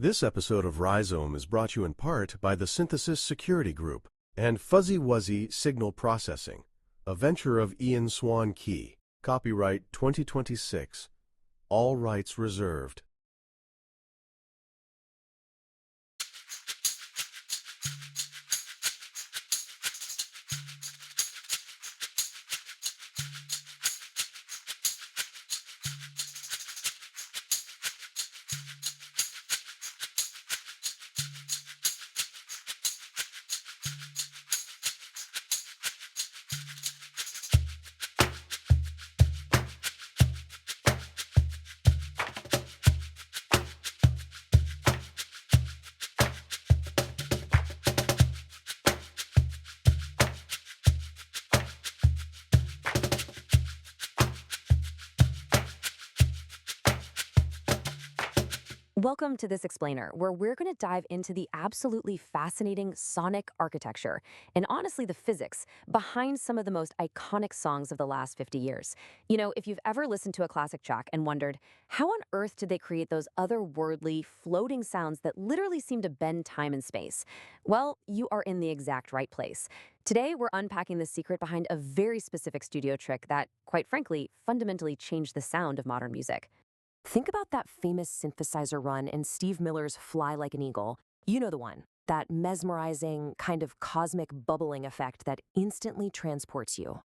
This episode of Rhizome is brought to you in part by the Synthesis Security Group and Fuzzy Wuzzy Signal Processing, a venture of Ian Swanke. Copyright 2026. All rights reserved. Welcome to this explainer, where we're going to dive into the absolutely fascinating sonic architecture and honestly the physics behind some of the most iconic songs of the last 50 years. You know, if you've ever listened to a classic track and wondered, how on earth did they create those otherworldly, floating sounds that literally seem to bend time and space? Well, you are in the exact right place. Today, we're unpacking the secret behind a very specific studio trick that, quite frankly, fundamentally changed the sound of modern music. Think about that famous synthesizer run in Steve Miller's Fly Like an Eagle. You know the one. That mesmerizing, kind of cosmic bubbling effect that instantly transports you.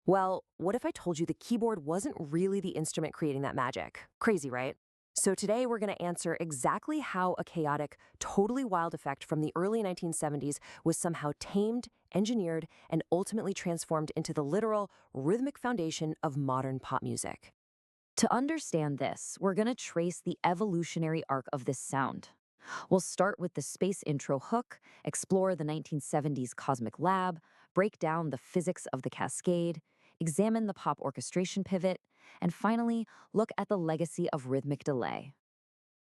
Well, what if I told you the keyboard wasn't really the instrument creating that magic? Crazy, right? So today we're going to answer exactly how a chaotic, totally wild effect from the early 1970s was somehow tamed, engineered, and ultimately transformed into the literal, rhythmic foundation of modern pop music. To understand this, we're going to trace the evolutionary arc of this sound. We'll start with the space intro hook, explore the 1970s cosmic lab, break down the physics of the cascade, examine the pop orchestration pivot, and finally, look at the legacy of rhythmic delay.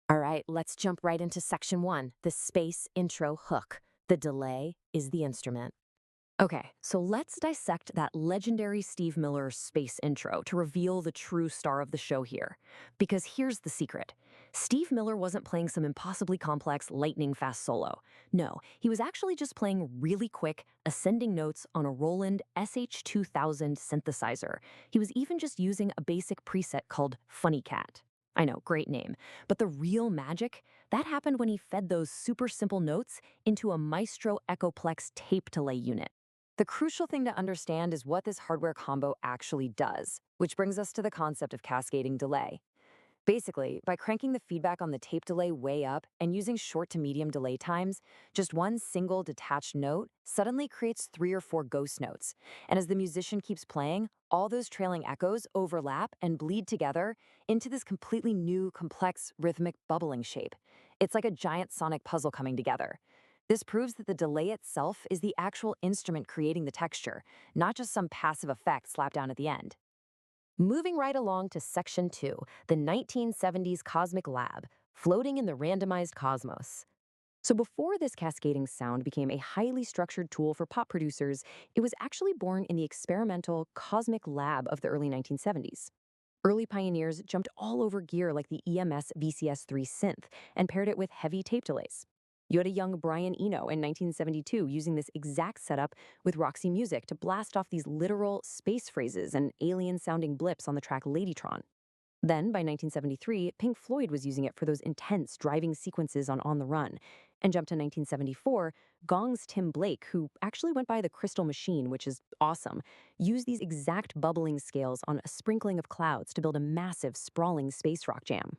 All right, let's jump right into section 1, the space intro hook. The delay is the instrument. Okay, so let's dissect that legendary Steve Miller space intro to reveal the true star of the show here. Because here's the secret. Steve Miller wasn't playing some impossibly complex, lightning-fast solo. No, he was actually just playing really quick, ascending notes on a Roland SH2000 synthesizer. He was even just using a basic preset called Funny Cat. I know, great name. But the real magic, that happened when he fed those super simple notes into a Maestro Echoplex tape delay unit. The crucial thing to understand is what this hardware combo actually does, which brings us to the concept of cascading delay. Basically, by cranking the feedback on the tape delay way up and using short to medium delay times, just one single detached note suddenly creates 3 or 4 ghost notes. And as the musician keeps playing, all those trailing echoes overlap and bleed together into this completely new, complex, rhythmic bubbling shape. It's like a giant sonic puzzle coming together. This proves that the delay itself is the actual instrument creating the texture, not just some passive effect slapped down at the end. Moving right along to section 2, the 1970s cosmic lab, floating in the randomized cosmos. So before this cascading sound became a highly structured tool for pop producers, it was actually born in the experimental cosmic lab of the early 1970s. Early pioneers jumped all over gear like the EMS VCS3 synth and paired it with heavy tape delays. You had a young Brian Eno in 1972 using this exact setup with Roxy Music to blast off these literal space phrases and alien-sounding blips on the track Ladytron. Then, by 1973, Pink Floyd was using it for those intense driving sequences on the Run. And jump to 1974, Gong's Tim Blake, who actually went by the Crystal Machine, which is awesome, used these exact bubbling scales on a sprinkling of clouds to build a massive, sprawling space rock jam.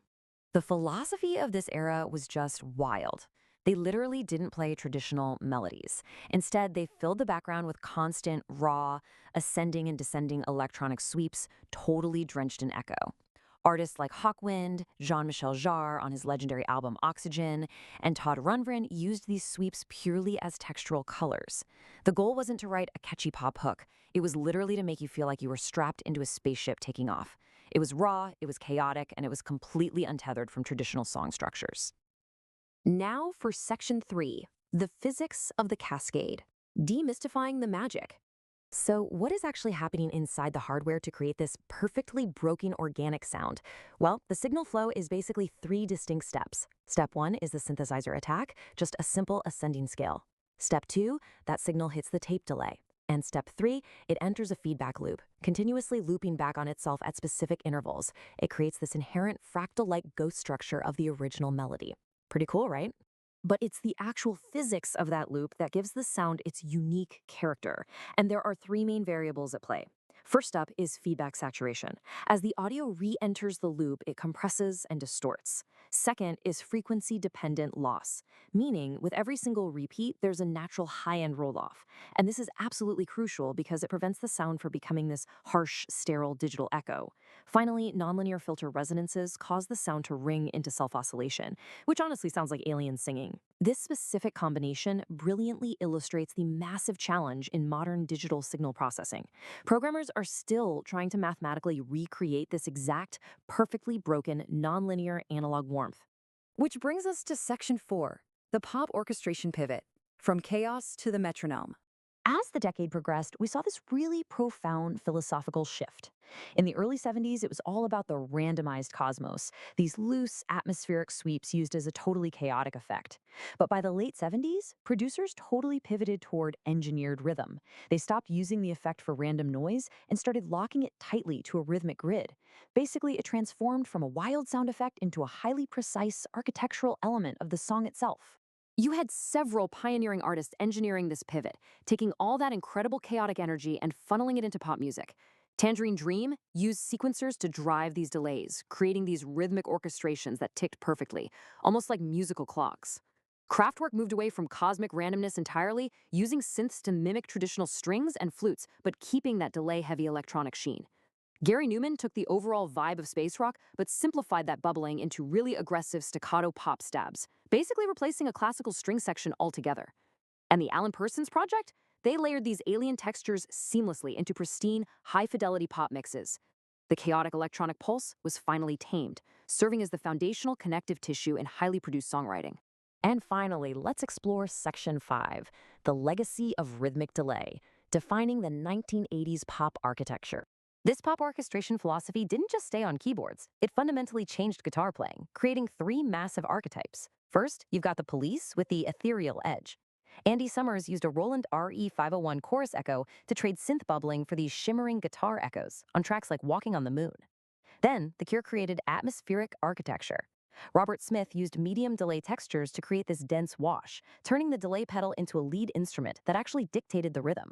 The philosophy of this era was just wild. They literally didn't play traditional melodies. Instead, they filled the background with constant, raw, ascending and descending electronic sweeps, totally drenched in echo. Artists like Hawkwind, Jean-Michel Jarre on his legendary album Oxygen, and Todd Rundgren used these sweeps purely as textural colors. The goal wasn't to write a catchy pop hook. It was literally to make you feel like you were strapped into a spaceship taking off. It was raw, it was chaotic, and it was completely untethered from traditional song structures. Now for section 3, the physics of the cascade, demystifying the magic. So what is actually happening inside the hardware to create this perfectly broken organic sound? Well, the signal flow is basically 3 distinct steps. Step 1 is the synthesizer attack, just a simple ascending scale. Step 2, that signal hits the tape delay. And step 3, it enters a feedback loop, continuously looping back on itself at specific intervals. It creates this inherent fractal-like ghost structure of the original melody. Pretty cool, right? But it's the actual physics of that loop that gives the sound its unique character. And there are 3 main variables at play. First up is feedback saturation. As the audio re-enters the loop, it compresses and distorts. Second is frequency-dependent loss, meaning with every single repeat, there's a natural high-end roll-off. And this is absolutely crucial because it prevents the sound from becoming this harsh, sterile digital echo. Finally, nonlinear filter resonances cause the sound to ring into self-oscillation, which honestly sounds like aliens singing. This specific combination brilliantly illustrates the massive challenge in modern digital signal processing. Programmers are still trying to mathematically recreate this exact, perfectly broken, nonlinear analog warmth. Which brings us to Section 4, the pop orchestration pivot, from chaos to the metronome. As the decade progressed, we saw this really profound philosophical shift. In the early 70s, it was all about the randomized cosmos, these loose atmospheric sweeps used as a totally chaotic effect. But by the late 70s, producers totally pivoted toward engineered rhythm. They stopped using the effect for random noise and started locking it tightly to a rhythmic grid. Basically, it transformed from a wild sound effect into a highly precise architectural element of the song itself. You had several pioneering artists engineering this pivot, taking all that incredible chaotic energy and funneling it into pop music. Tangerine Dream used sequencers to drive these delays, creating these rhythmic orchestrations that ticked perfectly, almost like musical clocks. Kraftwerk moved away from cosmic randomness entirely, using synths to mimic traditional strings and flutes, but keeping that delay-heavy electronic sheen. Gary Newman took the overall vibe of space rock, but simplified that bubbling into really aggressive staccato pop stabs, basically replacing a classical string section altogether. And the Alan Parsons Project? They layered these alien textures seamlessly into pristine, high-fidelity pop mixes. The chaotic electronic pulse was finally tamed, serving as the foundational connective tissue in highly produced songwriting. And finally, let's explore Section 5, the legacy of rhythmic delay, defining the 1980s pop architecture. This pop orchestration philosophy didn't just stay on keyboards. It fundamentally changed guitar playing, creating 3 massive archetypes. First, you've got the Police with the ethereal edge. Andy Summers used a Roland RE501 chorus echo to trade synth bubbling for these shimmering guitar echoes on tracks like Walking on the Moon. Then, The Cure created atmospheric architecture. Robert Smith used medium delay textures to create this dense wash, turning the delay pedal into a lead instrument that actually dictated the rhythm.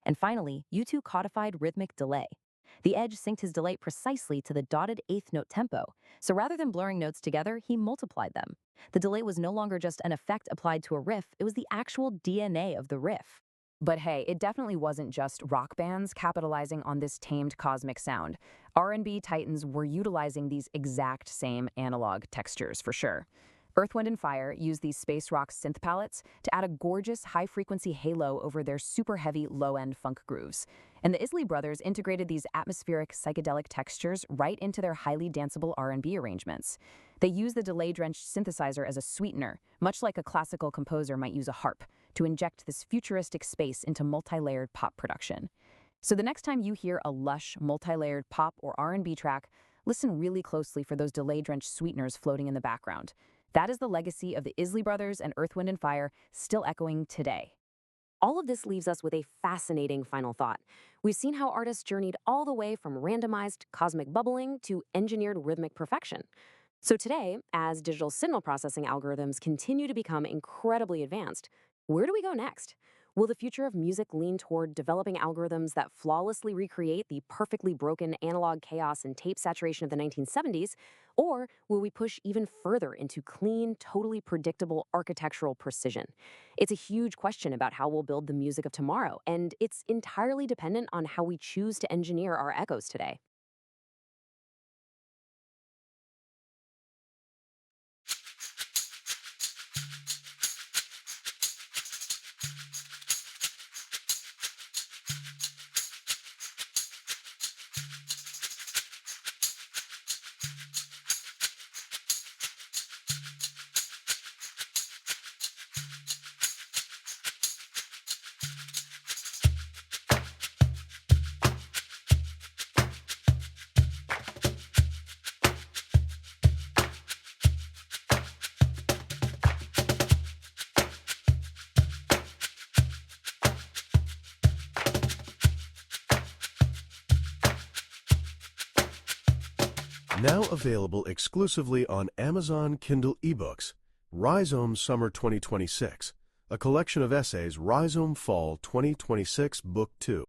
And finally, U2 codified rhythmic delay. The Edge synced his delay precisely to the dotted 8th note tempo, so rather than blurring notes together, he multiplied them. The delay was no longer just an effect applied to a riff, it was the actual DNA of the riff. But hey, it definitely wasn't just rock bands capitalizing on this tamed cosmic sound. R&B titans were utilizing these exact same analog textures for sure. Earth, Wind & Fire used these space rock synth palettes to add a gorgeous high-frequency halo over their super-heavy low-end funk grooves. And the Isley brothers integrated these atmospheric psychedelic textures right into their highly danceable R&B arrangements. They used the delay-drenched synthesizer as a sweetener, much like a classical composer might use a harp, to inject this futuristic space into multi-layered pop production. So the next time you hear a lush, multi-layered pop or R&B track, listen really closely for those delay-drenched sweeteners floating in the background. That is the legacy of the Isley brothers and Earth, Wind & Fire, still echoing today. All of this leaves us with a fascinating final thought. We've seen how artists journeyed all the way from randomized cosmic bubbling to engineered rhythmic perfection. So today, as digital signal processing algorithms continue to become incredibly advanced, where do we go next? Will the future of music lean toward developing algorithms that flawlessly recreate the perfectly broken analog chaos and tape saturation of the 1970s? Or will we push even further into clean, totally predictable architectural precision? It's a huge question about how we'll build the music of tomorrow, and it's entirely dependent on how we choose to engineer our echoes today. Now available exclusively on Amazon Kindle eBooks, Rhizome Summer 2026, a collection of essays, Rhizome Fall 2026 Book 2.